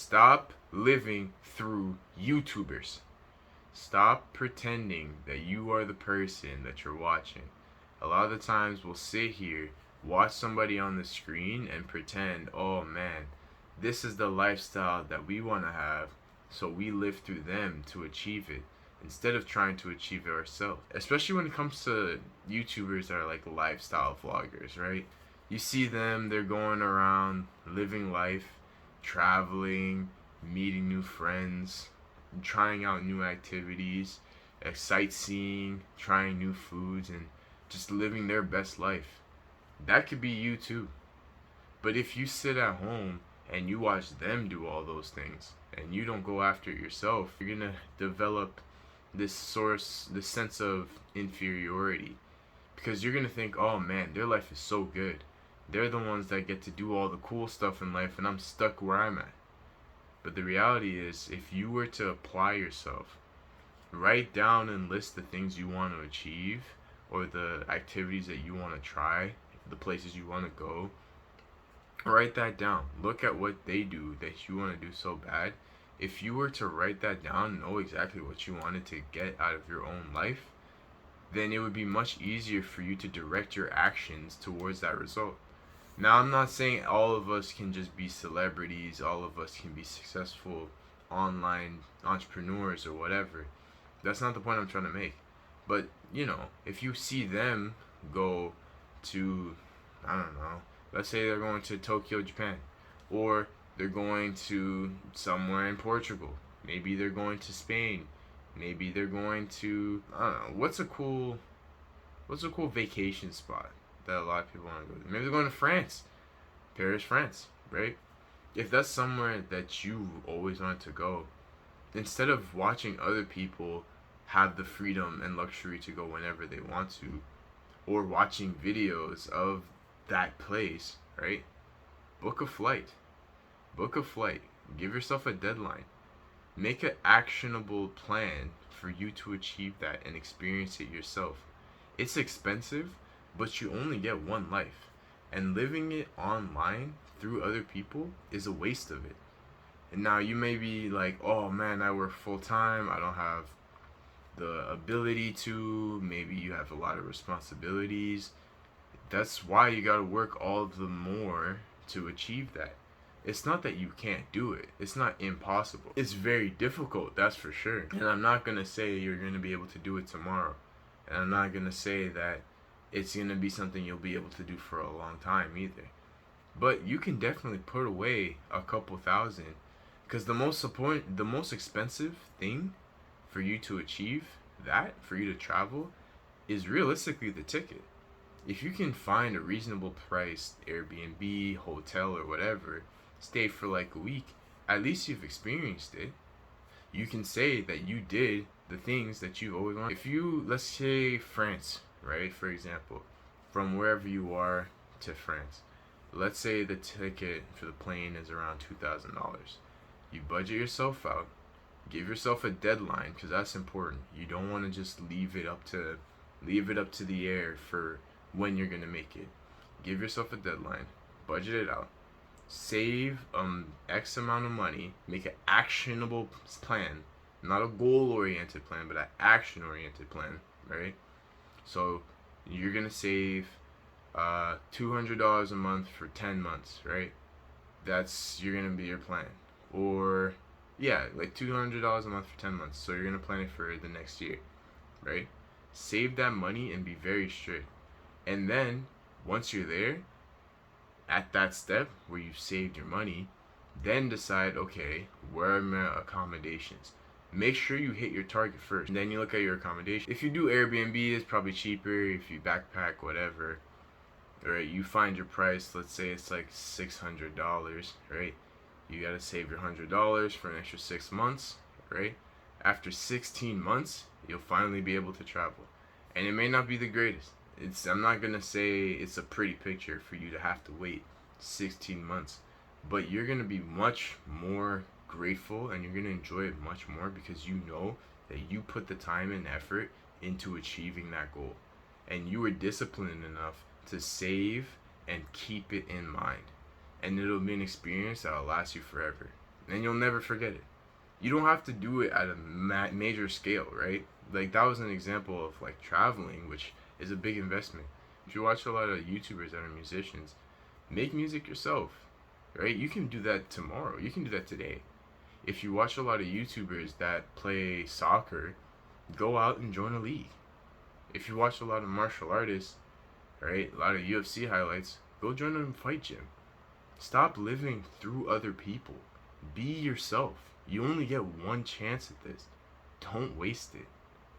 Stop living through YouTubers. Stop pretending that you are the person that you're watching. A lot of the times we'll sit here, watch somebody on the screen, and pretend, oh man, this is the lifestyle that we want to have, so we live through them to achieve it instead of trying to achieve it ourselves. Especially when it comes to YouTubers that are like lifestyle vloggers, right? You see them, they're going around living life, traveling, meeting new friends, trying out new activities, sightseeing, trying new foods, and just living their best life. That could be you too. But if you sit at home and you watch them do all those things and you don't go after it yourself, you're gonna develop this sense of inferiority, because you're gonna think, oh man, their life is so good. They're the ones that get to do all the cool stuff in life, and I'm stuck where I'm at. But the reality is, if you were to apply yourself, write down and list the things you want to achieve, or the activities that you want to try, the places you want to go, write that down. Look at what they do that you want to do so bad. If you were to write that down, know exactly what you wanted to get out of your own life, then it would be much easier for you to direct your actions towards that result. Now, I'm not saying all of us can just be celebrities, all of us can be successful online entrepreneurs or whatever. That's not the point I'm trying to make. But, if you see them go to, I don't know, let's say they're going to Tokyo, Japan, or they're going to somewhere in Portugal. Maybe they're going to Spain. Maybe they're going to, I don't know, what's a cool vacation spot that a lot of people want to go to? Maybe they're going to France, Paris, France, right? If that's somewhere that you always wanted to go, instead of watching other people have the freedom and luxury to go whenever they want to, or watching videos of that place, right? Book a flight. Give yourself a deadline. Make an actionable plan for you to achieve that and experience it yourself. It's expensive, but you only get one life. And living it online through other people is a waste of it. And now you may be like, oh man, I work full time. I don't have the ability to. Maybe you have a lot of responsibilities. That's why you gotta work all the more to achieve that. It's not that you can't do it. It's not impossible. It's very difficult, that's for sure. And I'm not gonna say you're gonna be able to do it tomorrow. And I'm not gonna say that it's gonna be something you'll be able to do for a long time either. But you can definitely put away a couple thousand, because the most expensive thing for you to achieve that, for you to travel, is realistically the ticket. If you can find a reasonable price Airbnb, hotel, or whatever, stay for like a week, at least you've experienced it. You can say that you did the things that you've always wanted. If you, let's say France, right, for example, from wherever you are to France, let's say the ticket for the plane is around $2,000. You budget yourself out, give yourself a deadline, because that's important. You don't want to just leave it up to the air for when you're gonna make it. Give yourself a deadline, budget it out, save X amount of money, make an actionable plan, not a goal-oriented plan, but an action-oriented plan, right? So you're gonna save $200 a month for 10 months, right? You're gonna be your plan. Or yeah, like $200 a month for 10 months. So you're gonna plan it for the next year, right? Save that money and be very strict. And then once you're there, at that step where you've saved your money, then decide, okay, where are my accommodations? Make sure you hit your target first, and then you look at your accommodation. If you do Airbnb, it's probably cheaper. If you backpack, whatever, right, you find your price, let's say it's like $600, right? You gotta save your $100 for an extra 6 months, right? After 16 months, you'll finally be able to travel. And it may not be the greatest. I'm not gonna say it's a pretty picture for you to have to wait 16 months, but you're gonna be much more grateful and you're gonna enjoy it much more, because you know that you put the time and effort into achieving that goal, and you were disciplined enough to save and keep it in mind, and it'll be an experience that'll last you forever. and you'll never forget it. You don't have to do it at a major scale, right? Like that was an example of like traveling, which is a big investment. If you watch a lot of YouTubers that are musicians, make music yourself, right? You can do that tomorrow. You can do that today. If you watch a lot of YouTubers that play soccer, go out and join a league. If you watch a lot of martial artists, right, a lot of UFC highlights, go join a fight gym. Stop living through other people. Be yourself. You only get one chance at this. Don't waste it.